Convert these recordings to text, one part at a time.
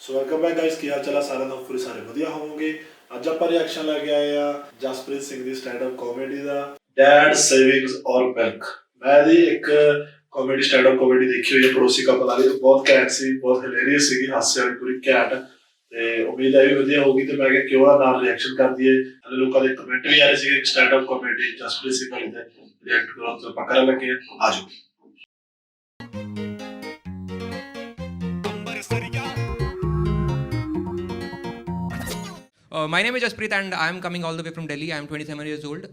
ਸੋ welcome back guys, ਕੀ ਹਾਲ ਚਾਲ ਆ ਸਾਰਿਆਂ ਦਾ? ਹੋਪਫੁਲੀ ਸਾਰੇ ਵਧੀਆ ਹੋਵੋਗੇ। ਅੱਜ ਆਪਾਂ ਰਿਐਕਸ਼ਨ ਲੈ ਕੇ ਆਏ ਆ ਜਸਪ੍ਰੀਤ ਸਿੰਘ ਦੀ ਸਟੈਂਡ ਅਪ ਕਾਮੇਡੀ ਦਾ ਡੈਡ ਸੇਵਿੰਗਸ ਔਰ ਮਿਲਕ। ਮੈਂ ਦੀ ਇੱਕ ਕਾਮੇਡੀ ਸਟੈਂਡ ਅਪ ਕਾਮੇਡੀ ਦੇਖੀ ਹੋਈ ਹੈ ਪੜੋਸੀ ਕਪਲ ਵਾਲੀ, ਬਹੁਤ ਘੈਂਟ ਸੀ, ਬਹੁਤ ਹਿਲੇਰੀਅਸ ਸੀਗੀ, ਹਾਸੇ ਵਾਲੀ ਪੂਰੀ ਘੈਂਟ। ਤੇ ਉਮੀਦ ਹੈ ਵੀ ਵਧੀਆ ਹੋਊਗੀ ਤੇ ਮੈਂ ਕਿਹਾ ਕਿਉਂ ਨਾ ਨਾਲ ਰਿਐਕਸ਼ਨ ਕਰ ਦਈਏ। ਹਲੇ ਲੋਕਾਂ ਦੇ ਕਮੈਂਟ ਵੀ ਆ ਰਹੇ ਸੀਗੇ stand up comedy Jaspreet Singh ਵਾਲੀ ਤੇ ਰਿਐਕਟ ਕਰੋ ਤਾਂ ਆਪਾਂ ਕਰਨ ਲੱਗੇ ਆ ਜਾਓ। My name is Jaspreet and I am coming all the way from Delhi. I am 27 years old.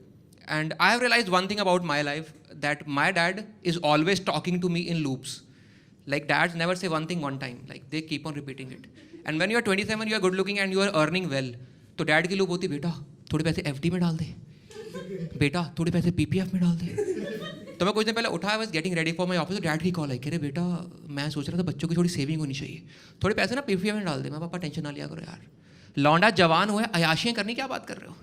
And I have realized one thing about my life, that my dad is always talking to me in loops. Like dads never say one thing one time. Like they keep on repeating it. And when you are 27, you are good looking and you are earning well. तो dad की loop होती, बेटा थोड़े पैसे FD में डाल दे, बेटा थोड़े पैसे PPF में डाल दे। तो मैं कुछ दिन पहले उठा, I was getting ready for my office, तो डैड की कॉल आई, कह रहे बेटा मैं सोच रहा था बच्चों की थोड़ी सेविंग होनी चाहिए, थोड़े पैसे ना PPF में डाल दे। मैं पापा टेंशन ना लिया करो यार, लौंडा जवान हुआ है, अयाशियाँ करनी, क्या बात कर रहे हो?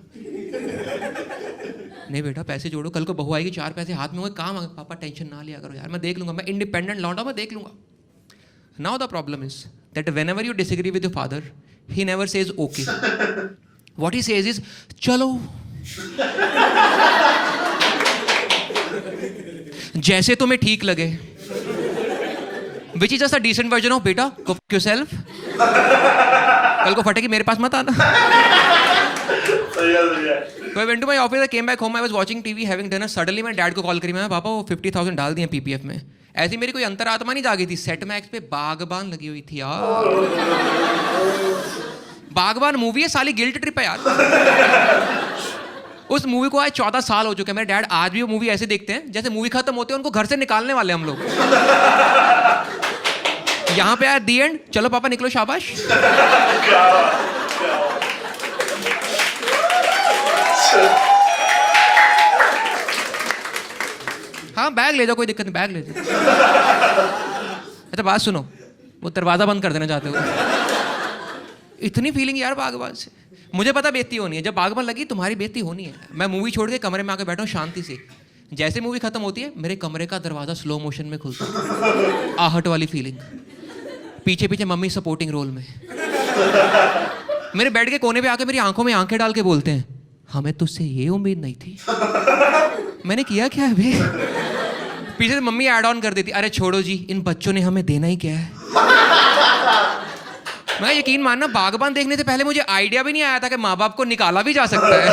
नहीं बेटा पैसे जोड़ो, कल को बहू आएगी, 4 पैसे हाथ में हुए, काम आ, पापा टेंशन ना लिया करो यार, मैं देख लूँगा, मैं इंडिपेंडेंट लौंडा, मैं देख लूँगा। Now the problem is that whenever you disagree with your father, he never says okay. What he says is चलो, जैसे तुम्हें ठीक लगे, which is just a decent version of बेटा गो फक योरसेल्फ, कल को फटेगी मेरे पास मत आना। So I went to my office, I came back home, I was watching TV, having dinner. Suddenly मैं डैड को कॉल करी, मैं पापा वो 50,000 डाल दिए PPF में। ऐसी मेरी कोई अंतरात्मा नहीं जागी थी, सेट मैक्स पे बागबान लगी हुई थी यार। बागबान मूवी है साली, गिल्ट ट्रिप है यार। उस मूवी को आज 14 साल हो चुके हैं। मेरे डैड आज भी वो मूवी ऐसे देखते हैं जैसे मूवी खत्म होते हैं उनको घर से निकालने वाले हम लोग। यहाँ पे आया दी एंड, चलो पापा निकलो शाबाश। हाँ बैग ले जाओ, कोई दिक्कत नहीं, बैग ले जाओ। अच्छा बात सुनो, वो दरवाजा बंद कर देना चाहते हो। इतनी फीलिंग यार बागबान से, मुझे पता बेइज्जती होनी है, जब बागबान लगी तुम्हारी बेइज्जती होनी है। मैं मूवी छोड़ के कमरे में आके बैठा हूँ शांति से, जैसे मूवी खत्म होती है मेरे कमरे का दरवाजा स्लो मोशन में खुलता है, आहट वाली फीलिंग, पीछे पीछे मम्मी सपोर्टिंग रोल में, मेरे बेड के कोने पे आके मेरी आंखों में आंखें डाल के बोलते हैं, हमें तुझसे ये उम्मीद नहीं थी। मैंने किया क्या है बे? पीछे से मम्मी ऐड ऑन कर देती, अरे छोड़ो जी, इन बच्चों ने हमें देना ही क्या है। मैं यकीन मानना, बागबान देखने से पहले मुझे आइडिया भी नहीं आया था कि माँ बाप को निकाला भी जा सकता है।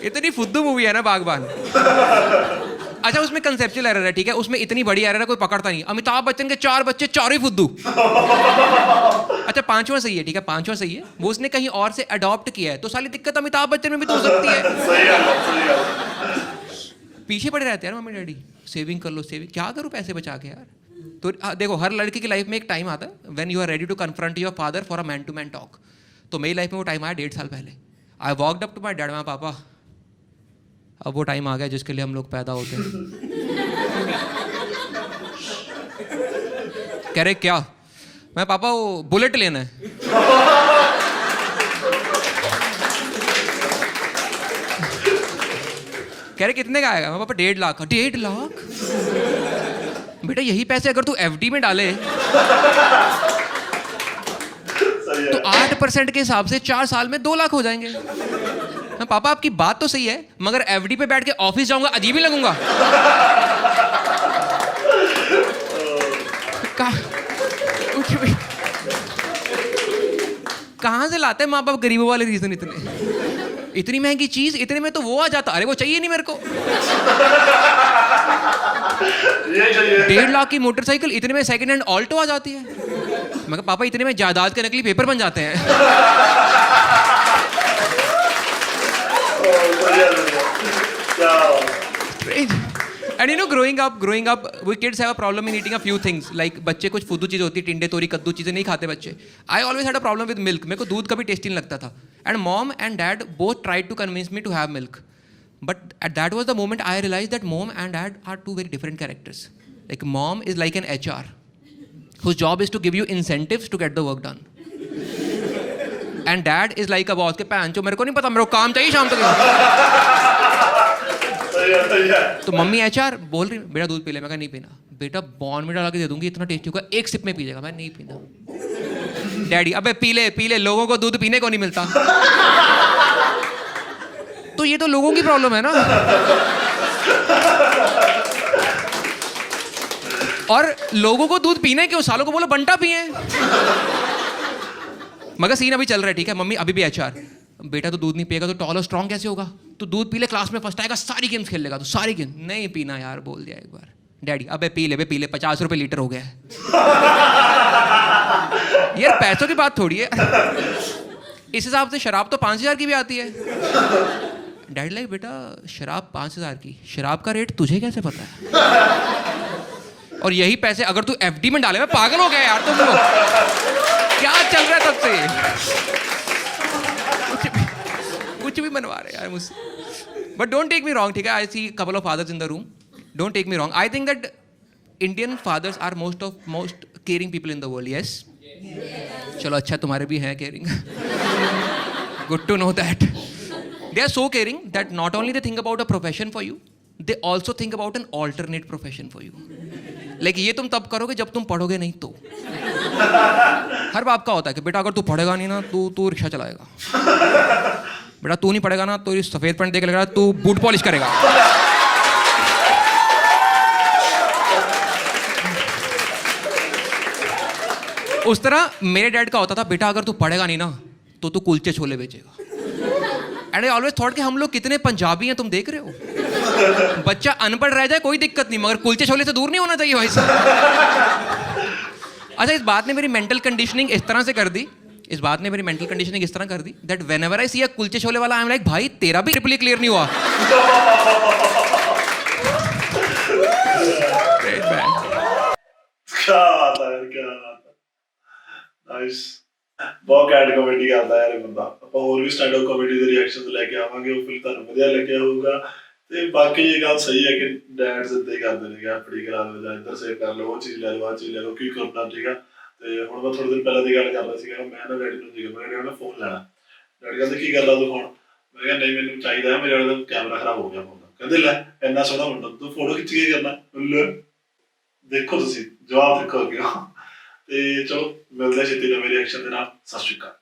इतनी फुद्दू मूवी है ना बागबान। अच्छा उसमें कंसेप्चुअल एरर है, ठीक है, उसमें इतनी बड़ी एरर है कोई पकड़ता नहीं। अमिताभ बच्चन के 4 बच्चे, 4 ही फुद्दू। अच्छा 5वां सही है, ठीक है 5वां सही है, वो उसने कहीं और से अडॉप्ट किया है, तो साली दिक्कत अमिताभ बच्चन में भी तो हो सकती है। पीछे पड़े रहते हैं यार मम्मी डैडी, सेविंग कर लो सेविंग, क्या करूँ पैसे बचा के यार। तो देखो हर लड़के की लाइफ में एक टाइम आता है when you are ready to confront your father for a man to man talk. तो मेरी लाइफ में वो टाइम आया 1.5 साल पहले। I walked up to my dad, my पापा अब वो टाइम आ गया जिसके लिए हम लोग पैदा होते हैं। कह रहे क्या? मैं पापा वो बुलेट लेना है। कह रहे कितने का आएगा? मैं पापा 1.5 लाख। 1.5 लाख? बेटा यही पैसे अगर तू FD में डाले तो 8% के हिसाब से 4 साल में 2 लाख हो जाएंगे। हाँ पापा आपकी बात तो सही है, मगर FD पे बैठ के ऑफिस जाऊंगा अजीब ही लगूंगा। कहाँ से लाते हैं माँ बाप गरीबों वाले रीजन इतनी महंगी चीज, इतने में तो वो आ जाता, अरे वो चाहिए नहीं मेरे को। 1.5 लाख की मोटरसाइकिल, इतने में सेकंड हैंड ऑल्टो आ जाती है। मैं कहा पापा इतने में जायदाद के नकली पेपर बन जाते हैं। And you know, growing up, we kids have a problem in eating a few things. Like बच्चे कुछ फुद्दू चीज़ होती है, टिंडे तोरी कद्दू चीज़ें नहीं खाते बच्चे। I always had a problem with milk. मेरे को दूध कभी टेस्टी नहीं लगता था। And mom and dad both tried to convince me to have milk. But that was the moment I realized that mom and dad are 2 very different characters. Like mom is like an HR, whose job is to give you incentives to get the work done. And dad is like a boss के पैंचो, मेरे को नहीं पता, मेरे को काम चाहिए शाम तक। तो मम्मी HR बोल रही बेटा दूध पी ले, मैं कहा नहीं पीना, बेटा बॉर्नविटा ला के दे दूंगी, इतना टेस्टी होगा, एक सिप में पी जाएगा। मैं नहीं पीना। डैडी अबे पी ले, लोगों को दूध पीने को नहीं मिलता। तो ये तो लोगों की प्रॉब्लम है ना। और लोगों को दूध पीना है क्यों, सालों को बोलो बंटा पिए। मगर सीन अभी चल रहा है, ठीक है, मम्मी अभी भी एचआर, बेटा तो दूध नहीं पिएगा तो टॉल और स्ट्रॉन्ग कैसे होगा, तो दूध पी ले, क्लास में फर्स्ट आएगा, सारी गेम्स खेल लेगा, तो सारी गेम नहीं पीना यार, बोल दिया एक बार। डैडी अबे पी ले 50 रुपए लीटर हो गया है। यार पैसों की बात थोड़ी है, इस हिसाब से शराब तो 5,000 की भी आती है। डैडी लाइक बेटा शराब 5,000 की, शराब का रेट तुझे कैसे पता है? और यही पैसे अगर तू एफडी में डाले, मैं पागल हो गया यार तुम लोग, क्या चल रहा है तब से? कुछ भी बनवा रहे यार मुझसे। But don't take me wrong, ठीक है, I see couple of fathers in the room, don't take me wrong, I think that Indian fathers are most caring people in the world. Yes, चलो अच्छा तुम्हारे भी हैं caring. Good to know that they are so caring that not only they think about a profession for you, they also think about an alternate profession for you. Like ये तुम तब करोगे जब तुम पढ़ोगे नहीं तो। हर बाप का होता है कि बेटा अगर तू पढ़ेगा नहीं ना, तू रिक्शा चलाएगा, बेटा तू नहीं पढ़ेगा ना तो सफेद पैंट देख लेगा, तू बूट पॉलिश करेगा। उस तरह मेरे डैड का होता था, बेटा अगर तू पढ़ेगा नहीं ना तो तू कुलचे छोले बेचेगा। एंड आई ऑलवेज थॉट कि हम लोग कितने पंजाबी हैं, तुम देख रहे हो, बच्चा अनपढ़ रह जाए कोई दिक्कत नहीं, मगर कुलचे छोले से दूर नहीं होना चाहिए भाई साहब। अच्छा, इस बात ने मेरी मेंटल कंडीशनिंग इस तरह से कर दी, दैट व्हेनेवर आई सी अ कुलचे छोले वाला, आई एम लाइक भाई तेरा भी ट्रिपली क्लियर नहीं हुआ। क्या बात है यार, क्या बात है, नाइस, ਬਹੁਤ ਘੈਂਟ ਕਮੇਡੀ ਕਰਦਾ ਯਾਰ ਇਹ ਬੰਦਾ। ਆਪਾਂ ਹੋਰ ਵੀ ਸਟੈਂਡ ਅਪ ਕਾਮੇਡੀ ਦੇ ਰਿਐਕਸ਼ਨਸ ਲੈ ਕੇ ਆਵਾਂਗੇ, ਉਹ ਫਿਰ ਤੁਹਾਨੂੰ ਵਧੀਆ ਲੱਗਿਆ ਹੋਊਗਾ। ਤੇ ਬਾਕੀ ਇਹ ਗੱਲ ਸਹੀ ਹੈ ਕਿ ਡੈਡਸ ਇੱਦਾਂ ਹੀ ਕਰਦੇ ਨੇ ਕਿ ਆਪਣੀ ਕਰਾ ਲਓ ਜਾਂ ਇੱਧਰ ਸੇਵ ਕਰ ਲਓ, ਉਹ ਚੀਜ਼ ਲੈ ਲਓ, ਆਹ ਚੀਜ਼ ਲੈ ਲਓ, ਕੀ ਕਰਨਾ, ਠੀਕ ਆ। ਤੇ ਹੁਣ ਮੈਂ ਥੋੜੇ ਦਿਨ ਪਹਿਲਾਂ ਦੀ ਗੱਲ ਕਰ ਰਿਹਾ ਸੀਗਾ, ਮੈਂ ਨਾ ਡੈਡੀ ਨੂੰ ਸੀਗਾ, ਮੈਂ ਡੈਡੀ ਨੂੰ ਫੋਨ ਲੈਣਾ, ਡੈਡੀ ਕਹਿੰਦੇ ਕੀ ਕਰਦਾ ਤੂੰ ਫੋਨ, ਮੈਂ ਕਿਹਾ ਨਹੀਂ ਮੈਨੂੰ ਚਾਹੀਦਾ, ਮੇਰੇ ਵਾਲੇ ਦਾ ਕੈਮਰਾ ਖਰਾਬ ਹੋ ਗਿਆ ਫੋਨ ਦਾ। ਕਹਿੰਦੇ ਲੈ ਇੰਨਾ ਸੋਹਣਾ ਮੁੰਡਾ, ਤੂੰ ਫੋਟੋ ਖਿੱਚ ਕੇ ਕਰਨਾ, ਲੈ ਦੇਖੋ ਤੁਸੀਂ ਜਵਾਬ ਦੇਖੋ ਅੱਗੇ। ਤੇ ਚਲੋ ਮਿਲਦੇ ਛੇਤੀ ਨਵੇਂ ਰਿਐਕਸ਼ਨ ਦੇ ਨਾਲ, ਸਤਿ ਸ਼੍ਰੀ ਅਕਾਲ।